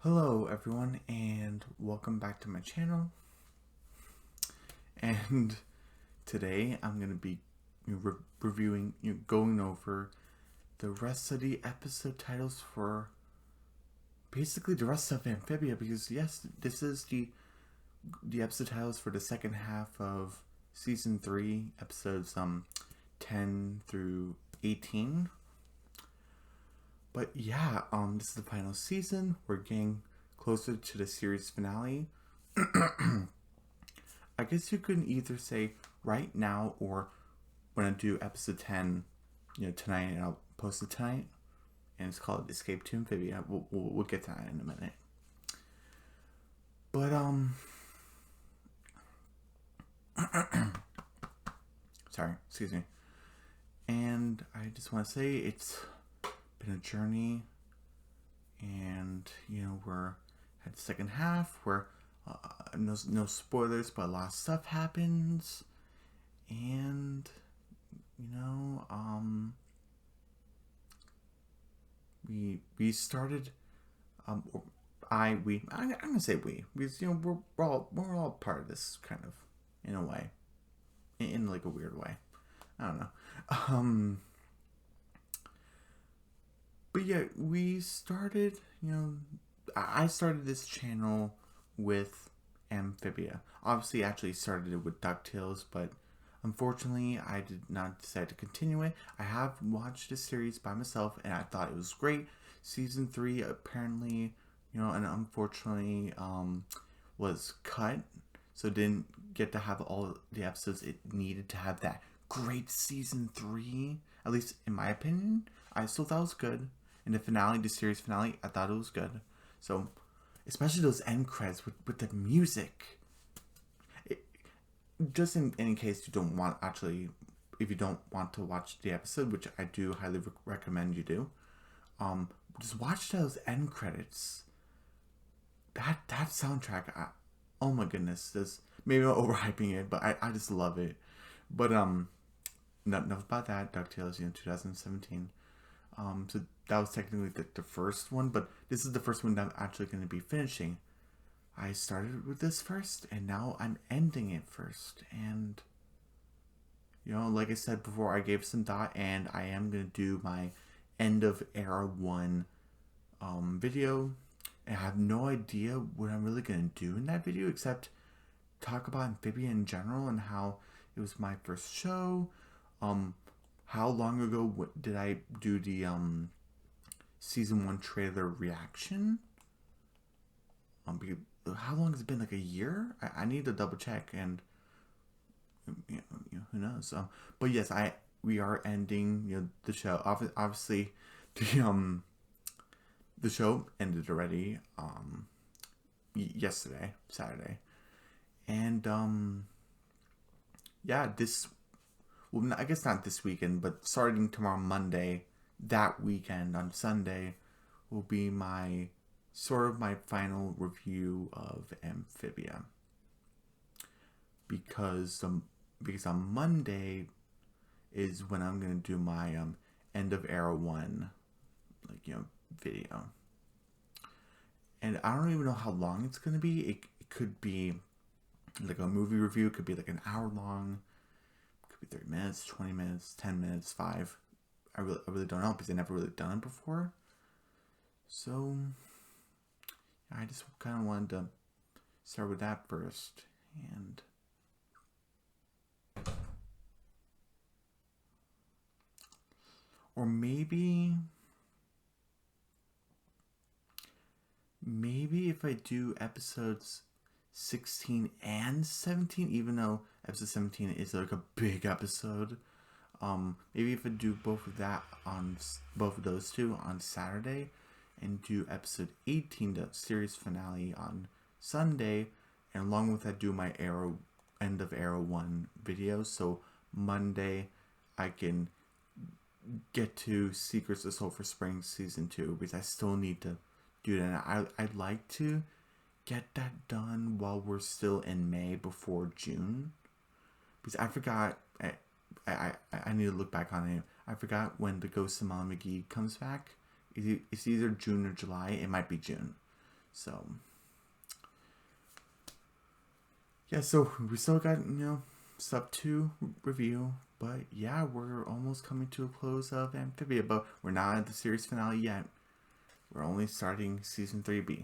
Hello everyone and welcome back to my channel. And today I'm going to be reviewing, going over the rest of the episode titles for basically the rest of Amphibia, because yes, this is the episode titles for the second half of season 3, episodes 10 through 18. But yeah, this is the final season. We're getting closer to the series finale. I guess you could either say right now or when I do episode 10, tonight, and I'll post it tonight. And it's called Escape to Amphibia. We'll get to that in a minute. But, sorry, excuse me. And I just want to say it's been a journey, and we're at the second half where no spoilers, but a lot of stuff happens, and we started I'm gonna say we, because we're all part of this, kind of, in a way, in like a weird way. I don't know. But yeah, we started, I started this channel with Amphibia. Obviously, I actually started it with DuckTales, but unfortunately, I did not decide to continue it. I have watched the series by myself, and I thought it was great. Season 3, apparently, and unfortunately, was cut, so didn't get to have all the episodes it needed to have that great season 3. At least in my opinion, I still thought it was good. And the finale, the series finale, I thought it was good. So, especially those end credits with the music. Just in any case you don't want, actually, if you don't want to watch the episode, which I do highly recommend you do, just watch those end credits. That soundtrack, oh my goodness, this, maybe I'm overhyping it, but I just love it. But enough about that. DuckTales, 2017. So that was technically the first one, but this is the first one that I'm actually going to be finishing. I started with this first, and now I'm ending it first. And, like I said before, I gave some thought, and I am going to do my end of Era 1 video. And I have no idea what I'm really going to do in that video, except talk about Amphibia in general and how it was my first show. How long ago did I do the season 1 trailer reaction? How long has it been? Like a year? I need to double check, and who knows? But yes, we are ending the show. Obviously, the show ended already yesterday, Saturday, and yeah, well, I guess not this weekend, but starting tomorrow, Monday, that weekend on Sunday, will be my final review of Amphibia. Because on Monday is when I'm gonna do my end of Era 1 video. And I don't even know how long it's gonna be. It could be like a movie review. It could be like an hour long. 30 minutes, 20 minutes, 10 minutes, 5. I really don't know, because I never really done it before. So I just kind of wanted to start with that first. And or maybe if I do episodes 16 and 17, even though episode 17 is like a big episode, maybe if I do both of those two on Saturday, and do episode 18, the series finale, on Sunday, and along with that do my end of Era 1 video, so Monday I can get to Secrets of Sulphur Springs season 2, because I still need to do that. I'd like to get that done while we're still in May, before June, because I forgot. I need to look back on it. I forgot when the Ghost of Molly McGee comes back. It's either June or July. It might be June. So, yeah, so we still got, sub 2 review. But yeah, we're almost coming to a close of Amphibia. But we're not at the series finale yet. We're only starting Season 3B.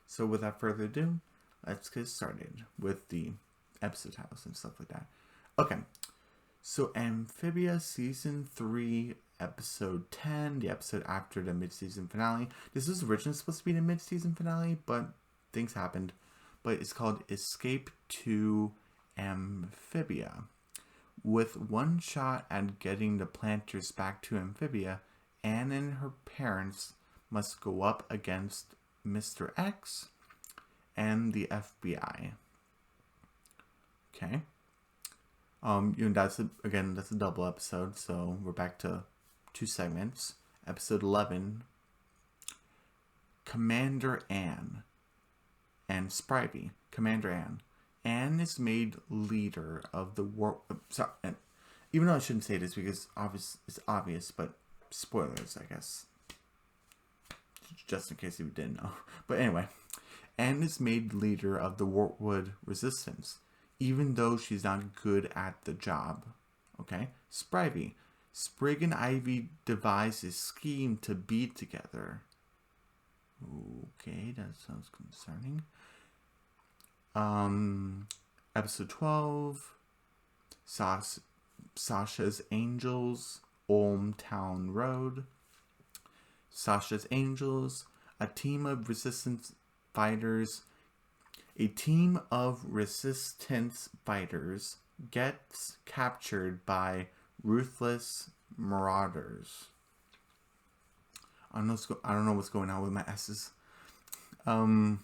So without further ado, let's get started with the episode titles and stuff like that. Okay, so Amphibia Season 3, Episode 10, the episode after the mid-season finale. This was originally supposed to be the mid-season finale, but things happened. But it's called Escape to Amphibia. With one shot at getting the planters back to Amphibia, Anne and her parents must go up against Mr. X and the FBI. Okay. That's a double episode, so we're back to 2 segments. Episode 11, Commander Anne and Spryby. Commander Anne. Anne is made leader of the war. Sorry, even though I shouldn't say this because it's obvious, but spoilers, I guess. Just in case you didn't know. But anyway, Anne is made leader of the Wartwood Resistance, even though she's not good at the job. Okay? Spryby. Sprig and Ivy devise a scheme to be together. Okay, that sounds concerning. Episode 12, Sasha'S Angels, Town Road. Sasha'S Angels, a team of resistance fighters gets captured by ruthless marauders. I don't know what's going on with my S's. Town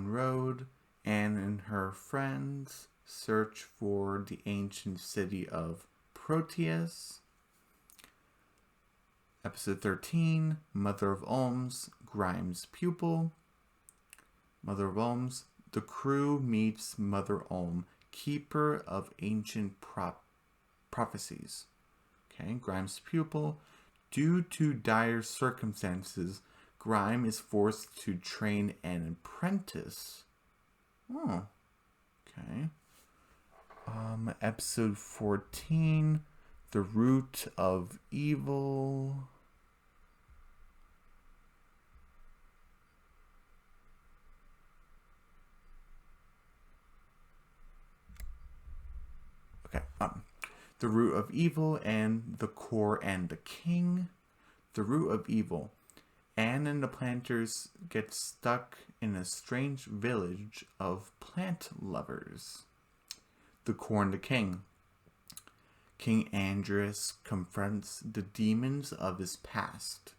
Road. Anne and her friends search for the ancient city of Proteus. Episode 13, Mother of Olms, Grimes' pupil. Mother of Olms. The crew meets Mother Olm, keeper of ancient prophecies. Okay, Grimes' pupil. Due to dire circumstances, Grime is forced to train an apprentice. Oh, okay. Episode 14, The Root of Evil. Okay. The Root of Evil and The Core and the King. The Root of Evil. Anne and the planters get stuck in a strange village of plant lovers. The Core and the King. King Andreas confronts the demons of his past.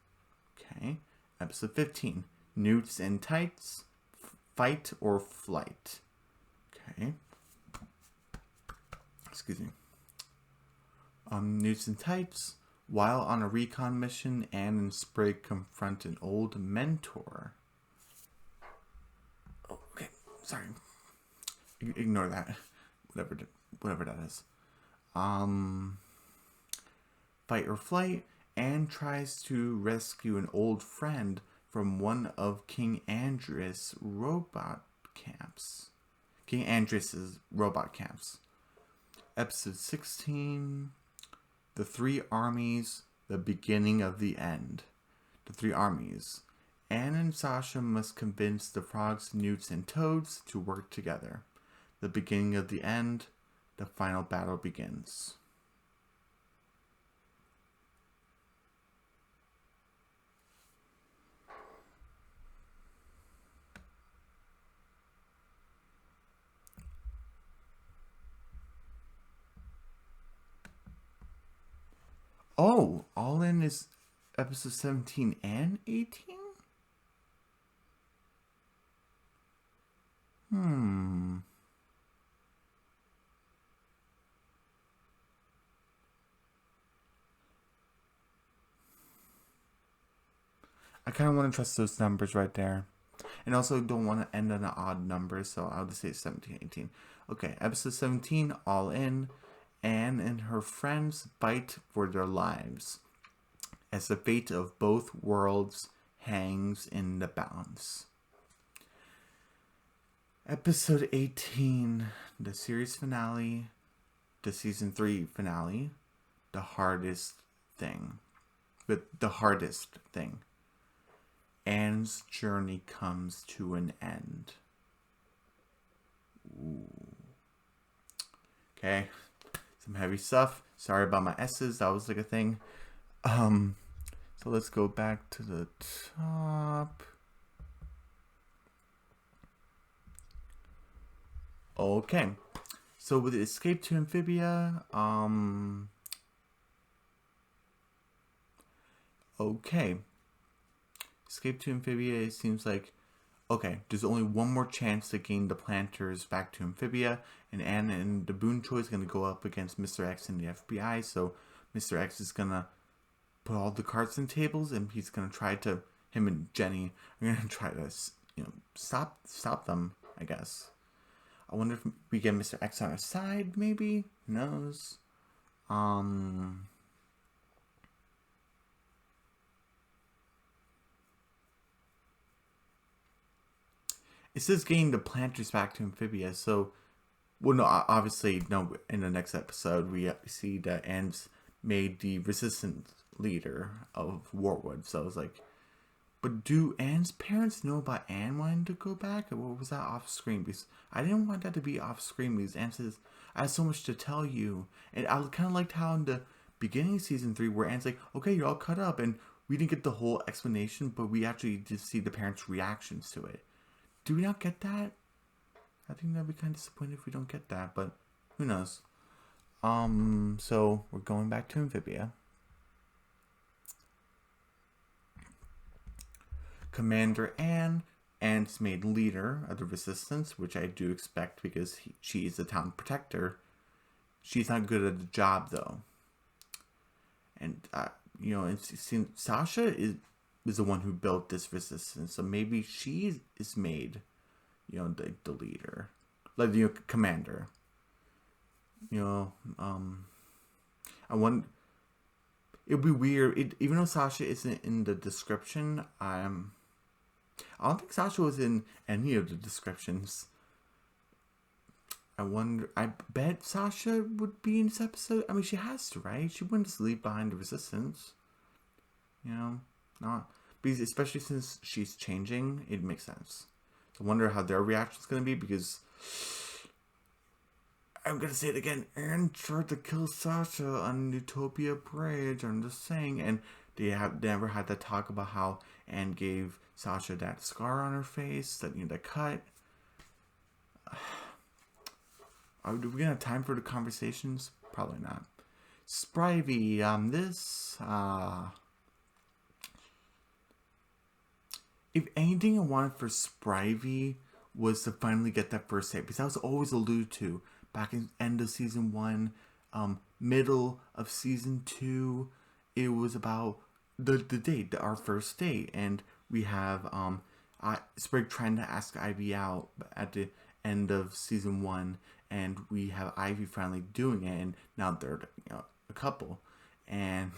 Okay. Episode 15. Newts and Tights. Fight or Flight. Okay. Excuse me. Newts and Tights. While on a recon mission, Anne and Sprig confront an old mentor. Oh, okay, sorry. Ignore that. Whatever that is. Fight or Flight. Anne tries to rescue an old friend from one of King Andreas' robot camps. King Andreas' robot camps. Episode 16. The Three Armies, the Beginning of the End. The Three Armies. Anne and Sasha must convince the frogs, newts, and toads to work together. The beginning of the end. The final battle begins. Oh, All In is episode 17 and 18? I kind of want to trust those numbers right there. And also don't want to end on an odd number, so I'll just say 17, 18. Okay, episode 17, All In. Anne and her friends fight for their lives. as the fate of both worlds hangs in the balance. Episode 18, the series finale, the season 3 finale, the hardest thing. Anne's journey comes to an end. Ooh. Okay, some heavy stuff. Sorry about my S's, that was like a thing. So let's go back to the top. Okay, so with Escape to Amphibia, okay. Escape to Amphibia, it seems like, okay, there's only one more chance to gain the planters back to Amphibia, and Anne and the Boon Choi is going to go up against Mr. X and the FBI, so Mr. X is going to put all the cards and tables, and he's going to try to, him and Jenny are going to try to, stop them, I guess. I wonder if we get Mr. X on our side, maybe? Who knows? It says getting the planters back to Amphibia, so... Well, no, obviously, no, in the next episode, we see that Anne's made the resistance leader of Warwood, so I was like... But do Anne's parents know about Anne wanting to go back? Or was that off screen? Because I didn't want that to be off screen because Anne says, I have so much to tell you. And I kind of liked how in the beginning of season 3 where Anne's like, okay, you're all cut up. And we didn't get the whole explanation, but we actually did see the parents' reactions to it. Do we not get that? I think that'd be kind of disappointing if we don't get that, but who knows. So we're going back to Amphibia. Commander Anne's made leader of the resistance, which I do expect because she is the town protector. She's not good at the job though, and Sasha is the one who built this resistance, so maybe she is made, the leader, like the commander. I wonder. It'd be weird, even though Sasha isn't in the description. I don't think Sasha was in any of the descriptions. I bet Sasha would be in this episode. I mean, she has to, right? She wouldn't just leave behind the resistance. Not. Because especially since she's changing, it makes sense. So I wonder how their reaction's going to be, because... I'm going to say it again. Anne tried to kill Sasha on Utopia Bridge. I'm just saying. And they have never had that talk about how Anne gave Sasha that scar on her face, that cut. Are we going to have time for the conversations? Probably not. Spryby, if anything I wanted for Spryby was to finally get that first date, because that was always alluded to back in end of season 1, middle of season 2. It was about the date, our first date, and we have Sprig trying to ask Ivy out at the end of season 1, and we have Ivy finally doing it, and now they're a couple, and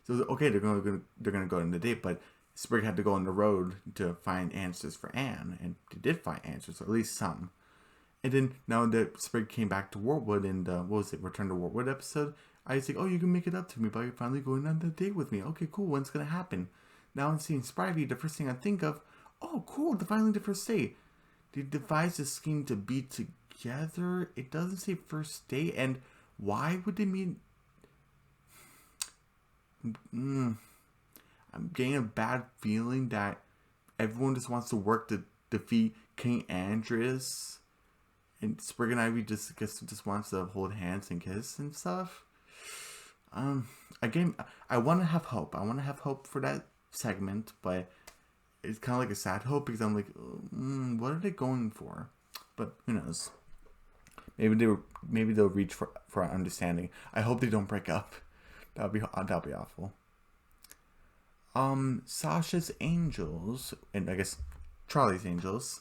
so okay, they're gonna go on the date, but Sprig had to go on the road to find answers for Anne, and they did find answers, or at least some. And then now that Sprig came back to Wartwood in the Return to Wartwood episode, I was like, oh, you can make it up to me by finally going on the date with me. Okay, cool. When's gonna happen? Now I'm seeing Spryby. The first thing I think of, oh, cool. Finally the first date. They devised a scheme to be together. It doesn't say first date, and why would they meet? I'm getting a bad feeling that everyone just wants to work to defeat King Andreas. And Sprig and Ivy just wants to hold hands and kiss and stuff. Again, I want to have hope. I want to have hope for that segment, but it's kind of like a sad hope because I'm like, what are they going for? But who knows? Maybe they'll reach for an understanding. I hope they don't break up. That'll be awful. Sasha'S Angels, and I guess Charlie's Angels,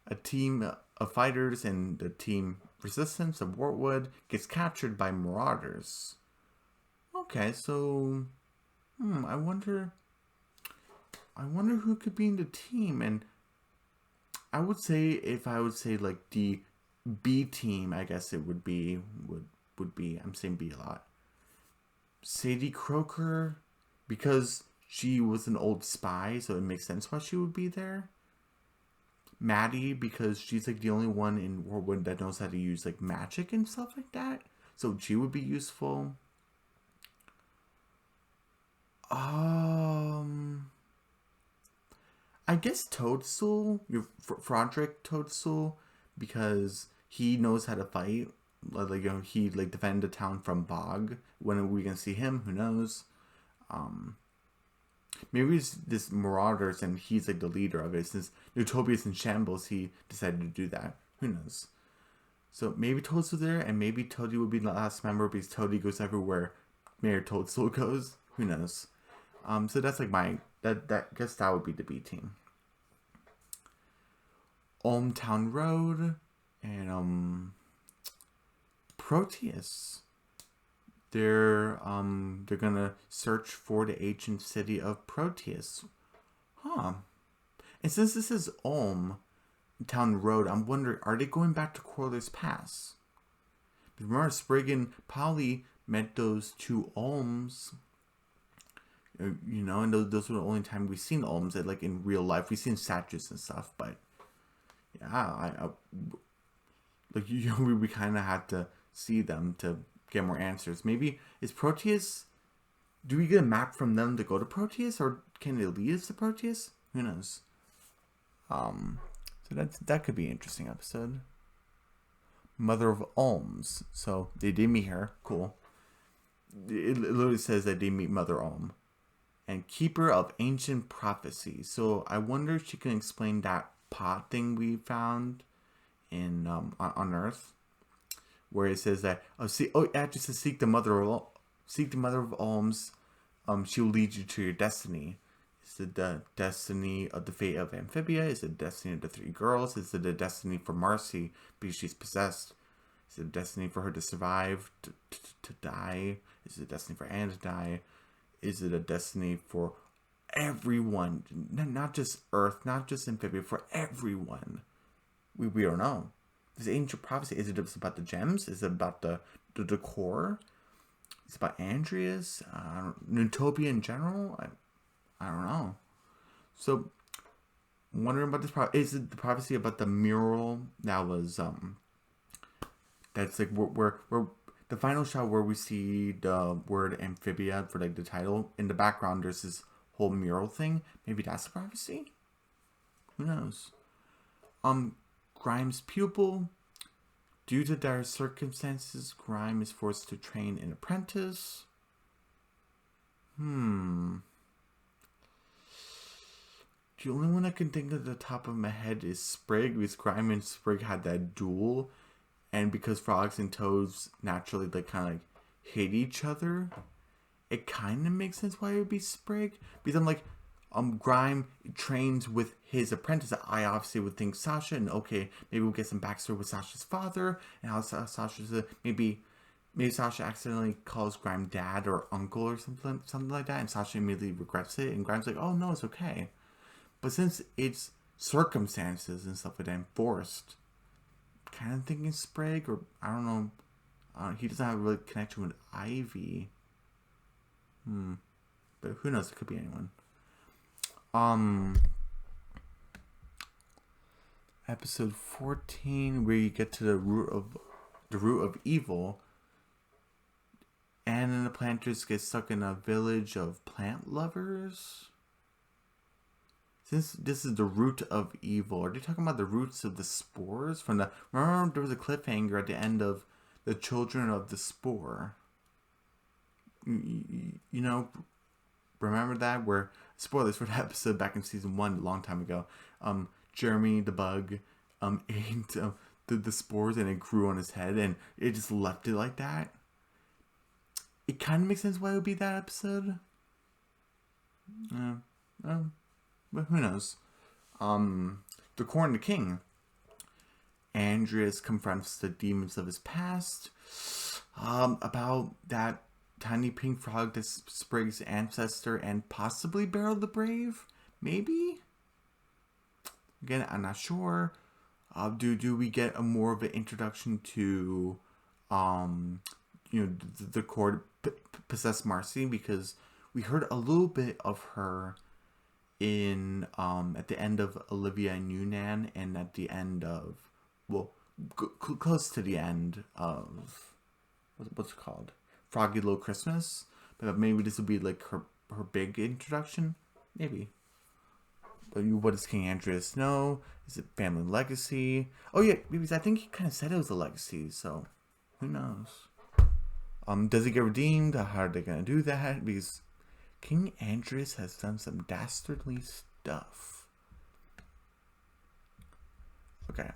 a team of fighters in the team Resistance of Wartwood gets captured by marauders. Okay, so I wonder who could be in the team. And I would say, if I would say like the B team, I guess it would be I'm saying B a lot. Sadie Croker, because she was an old spy, so it makes sense why she would be there. Maddie, because she's like the only one in Whirlwind that knows how to use like magic and stuff like that, so she would be useful. I guess Toadstool, Froderick Toadstool, because he knows how to fight. Like, he like defended the town from Bog. When are we gonna see him? Who knows? Maybe it's this Marauders and he's like the leader of it. Since Utopia's in shambles, he decided to do that. Who knows? So maybe Toadstool there, and maybe Toadie would be the last member because Toadie goes everywhere Mayor Toadstool goes. Who knows? So that's like my guess that would be the B team. Town Road and Proteus. They're gonna search for the ancient city of Proteus. Huh. And since this is Town Road, I'm wondering, are they going back to Quarler's Pass? Remember, Sprig and Polly met those two Olms. You know, and those were the only time we've seen Olms like in real life. We've seen statues and stuff, but yeah, we kind of had to see them to get more answers. Maybe is Proteus? Do we get a map from them to go to Proteus, or can they lead us to Proteus? Who knows? So that could be an interesting episode. Mother of Olms. So they did meet her. Cool. It literally says that they meet Mother Olm. And Keeper of Ancient Prophecy. So I wonder if she can explain that pot thing we found in on Earth, where it says that just to seek the Mother of Olms. She'll lead you to your destiny. Is it the destiny of the fate of Amphibia? Is it the destiny of the three girls? Is it the destiny for Marcy because she's possessed? Is it the destiny for her to survive, to die? Is it the destiny for Anne to die? Is it a destiny for everyone? Not just Earth, not just Amphibia, for everyone. We don't know. This ancient prophecy, is it about the gems? Is it about the decor? Is it about Andreas? Utopia in general? I don't know. So, I'm wondering about this prophecy. Is it the prophecy about the mural that was, that's like where the final shot where we see the word Amphibia for like the title, in the background there's this whole mural thing. Maybe that's the prophecy? Who knows? Grime's pupil. Due to dire circumstances, Grime is forced to train an apprentice. The only one I can think of at the top of my head is Sprig, because Grime and Sprig had that duel. And because frogs and toads naturally like kind of like hate each other, it kind of makes sense why it would be Sprig. Because I'm like, Grime trains with his apprentice. I obviously would think Sasha, and okay, maybe we'll get some backstory with Sasha's father and how Sasha's maybe Sasha accidentally calls Grime dad or uncle or something like that, and Sasha immediately regrets it, and Grime's like, oh no, it's okay. But since it's circumstances and stuff like that, and forced, kind of thinking Sprig, or I don't know, he doesn't have a really connection with Ivy. But who knows? It could be anyone. Episode 14, where you get to the root of evil. Anne and the planters get stuck in a village of plant lovers. Since this is the root of evil, are they talking about the roots of the spores? Remember there was a cliffhanger at the end of The Children of the Spore. You know, remember that? Where, spoilers for the episode back in season 1 a long time ago, Jeremy the bug ate the spores and it grew on his head and it just left it like that. It kind of makes sense why it would be that episode. But who knows? The Corn the King. Andreas confronts the demons of his past about that tiny pink frog that's Sprig's ancestor and possibly Beryl the Brave? Maybe? Again, I'm not sure. Do we get a more of an introduction to, the core possessed Marcy? Because we heard a little bit of her in at the end of Olivia and Yunnan, and at the end of, well, close to the end of, what's it called? Froggy Little Christmas. But maybe this would be like her big introduction. Maybe. But what does King Andreas know? Is it family legacy? Oh yeah, because I think he kind of said it was a legacy, so who knows? Does it get redeemed? How are they gonna do that? Because King Andreas has done some dastardly stuff. Okay,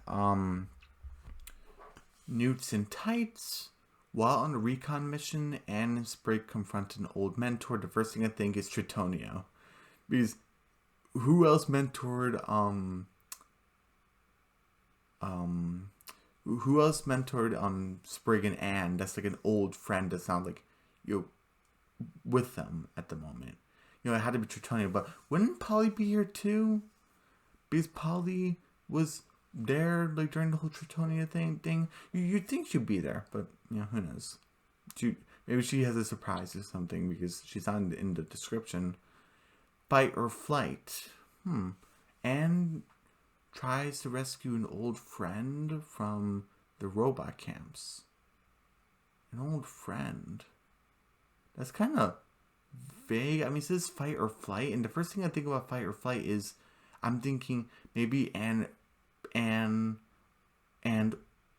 Newts in tights. While on a recon mission, Anne and Sprig confront an old mentor. The first thing I think is Tritonio. Because who else mentored who else mentored Sprig and Anne that's like an old friend that's not like with them at the moment? It had to be Tritonio, but wouldn't Polly be here too? Because Polly was there like during the whole Tritonio thing. You'd think she'd be there, but who knows? Maybe she has a surprise or something because she's not in the description. Fight or flight. Anne tries to rescue an old friend from the robot camps. An old friend. That's kind of vague. I mean, it says fight or flight, and the first thing I think about fight or flight is I'm thinking maybe Anne and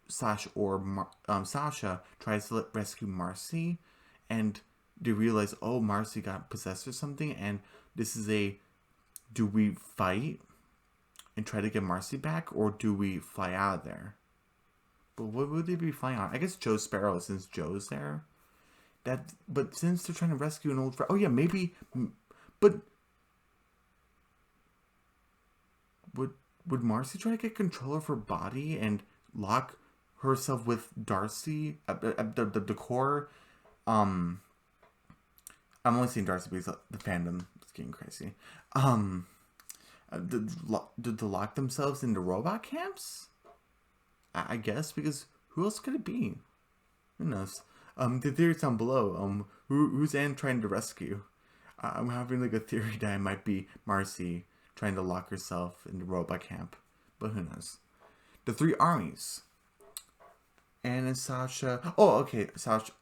Sasha or Sasha tries to rescue Marcy, and they realize, oh, Marcy got possessed or something, and this is do we fight and try to get Marcy back, or do we fly out of there? But what would they be flying on? I guess Joe Sparrow, since Joe's there. But since they're trying to rescue an old friend, oh yeah, maybe. But would Marcy try to get control of her body and lock herself with Darcy at the core? I'm only seeing Darcy because the fandom is getting crazy. Did they lock themselves into robot camps? I guess, because who else could it be? Who knows? The theories down below. Who's Anne trying to rescue? I'm having like a theory that it might be Marcy trying to lock herself in the robot camp, but who knows? The three armies. Anne and Sasha. Oh, okay. Sasha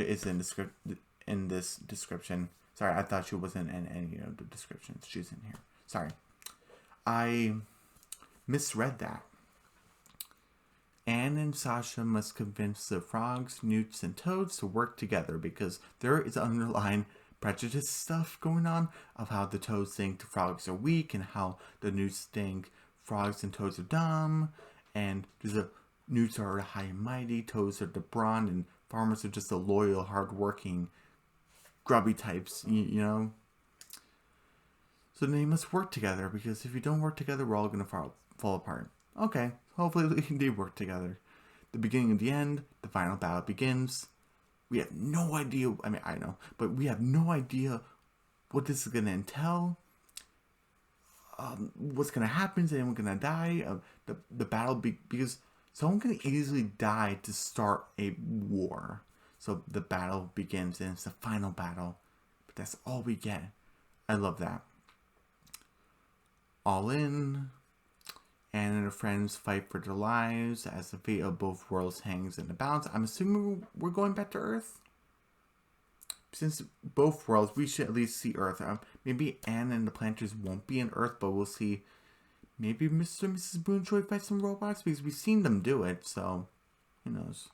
is in this description. Sorry, I thought she wasn't in any of the descriptions. She's in here. Sorry, I misread that. Anne and Sasha must convince the frogs, newts, and toads to work together because there is underlying prejudice stuff going on of how the toads think the frogs are weak and how the newts think frogs and toads are dumb, and newts are high and mighty, toads are the brawn, and farmers are just the loyal, hardworking, grubby types, So they must work together, because if you don't work together, we're all going to fall apart. Okay, hopefully they work together. The beginning and the end, the final battle begins. We have no idea, I know, but we have no idea what this is going to entail. What's going to happen? Is anyone going to die? The battle, because someone can easily die to start a war. So the battle begins, and it's the final battle. But that's all we get. I love that. All in. Anne and her friends fight for their lives as the fate of both worlds hangs in the balance. I'm assuming we're going back to Earth. Since both worlds, we should at least see Earth. Maybe Anne and the planters won't be in Earth, but we'll see. Maybe Mr. and Mrs. Boonjoy fight some robots, because we've seen them do it, so who knows.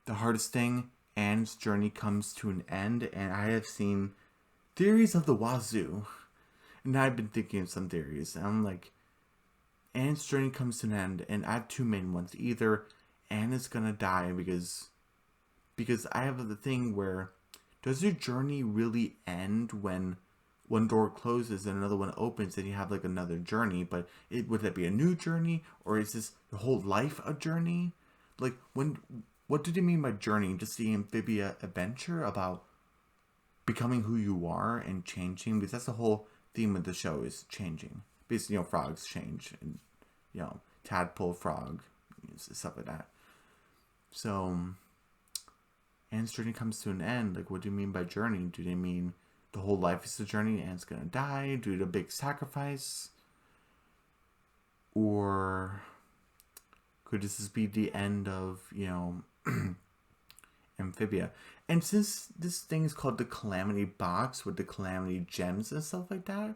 The hardest thing, Anne's journey comes to an end, and I have seen theories of the wazoo. And I've been thinking of some theories, and I'm like, Anne's journey comes to an end, and I have two main ones. Either Anne is gonna die because I have the thing where, does your journey really end when one door closes and another one opens and you have like another journey? But would that be a new journey, or is this the whole life a journey? Like when what did he mean by journey? Just the Amphibia adventure about becoming who you are and changing, because that's the whole theme of the show, is changing. Because, frogs change, and, tadpole, frog, stuff like that. So, Anne's journey comes to an end. Like, what do you mean by journey? Do they mean the whole life is a journey, Anne's gonna die, do a big sacrifice? Or could this be the end of, Amphibia? And since this thing is called the Calamity Box with the Calamity Gems and stuff like that,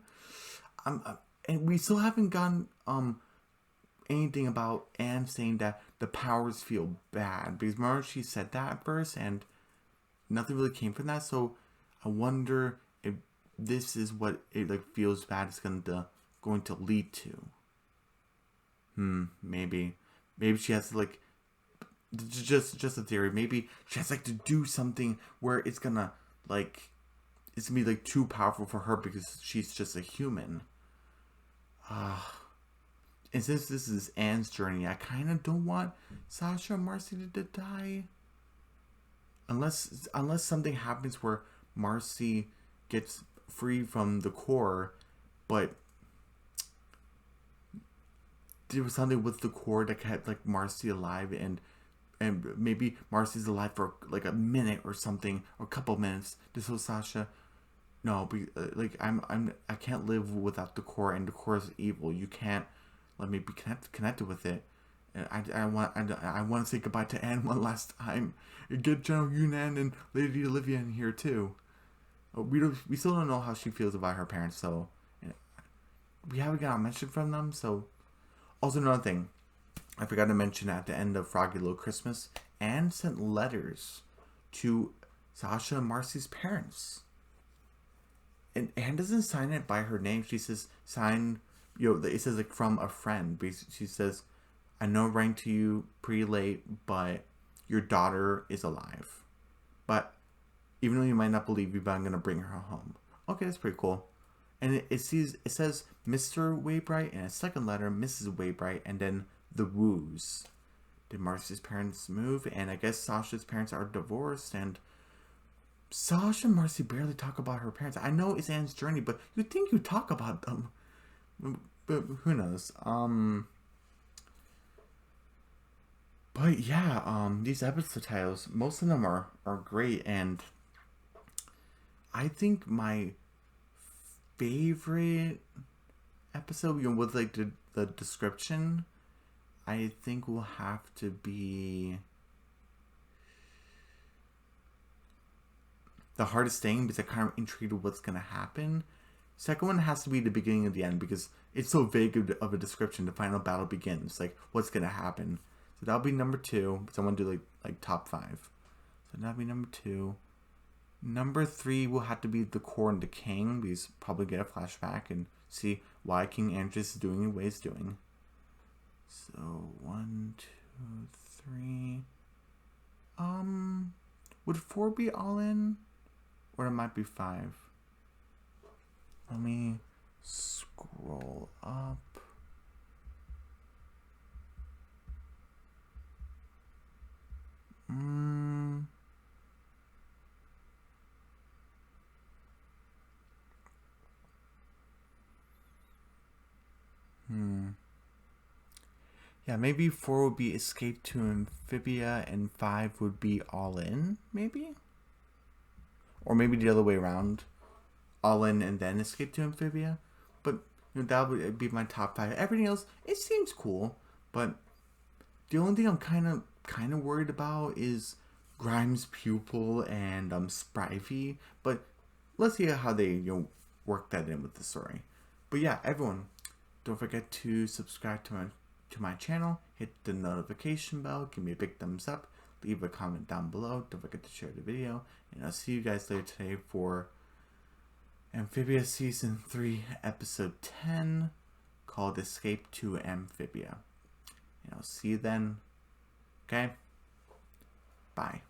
and we still haven't gotten anything about Anne saying that the powers feel bad, because remember she said that at first and nothing really came from that. So I wonder if this is what it feels bad is going to lead to. Maybe she has to just a theory. Maybe she has to do something where it's gonna be too powerful for her because she's just a human. And since this is Anne's journey, I kind of don't want Sasha and Marcy to die. Unless something happens where Marcy gets free from the core, but there was something with the core that kept Marcy alive, and maybe Marcy's alive for a minute or something, or a couple minutes. This was Sasha. No, but I can't live without the core, and the core is evil. You can't let me be connected with it. And I want to say goodbye to Anne one last time. And get General Yunnan and Lady Olivia in here too. We still don't know how she feels about her parents, so we haven't got a mention from them. So, also another thing, I forgot to mention at the end of Froggy Little Christmas, Anne sent letters to Sasha and Marcy's parents. And Anne doesn't sign it by her name. She says, it says from a friend. Basically, she says, I know I'm writing to you pretty late, but your daughter is alive. But even though you might not believe me, but I'm going to bring her home. Okay, that's pretty cool. And it says Mr. Waybright, and a second letter, Mrs. Waybright, and then the Woos. Did Marcy's parents move? And I guess Sasha's parents are divorced, and Sasha and Marcy barely talk about her parents. I know it's Anne's journey, but you'd think you'd talk about them. But who knows? But yeah, these episode titles, most of them are great, and I think my favorite episode, with the description, I think will have to be The Hardest Thing, because I'm kind of intrigued with what's going to happen. Second one has to be the beginning of the end, because it's so vague of a description. The final battle begins, what's going to happen. So that'll be number 2, because I want to do top 5. So that'll be number 2. Number 3 will have to be The Core and the King, because probably get a flashback and see why King Andros is doing the way he's doing. So 1, 2, 3. Would 4 be all in? Or it might be 5. Let me scroll up. Yeah, maybe 4 would be Escape to Amphibia, and 5 would be All In, maybe? Or maybe the other way around. All In and then Escape to Amphibia. But that would be my top 5. Everything else, it seems cool. But the only thing I'm kind of worried about is Grimes' pupil and Spryby. But let's see how they work that in with the story. But yeah, everyone, don't forget to subscribe to my channel. Hit the notification bell. Give me a big thumbs up. Leave a comment down below. Don't forget to share the video. And I'll see you guys later today for Amphibia Season 3, Episode 10, called Escape to Amphibia. And I'll see you then. Okay? Bye.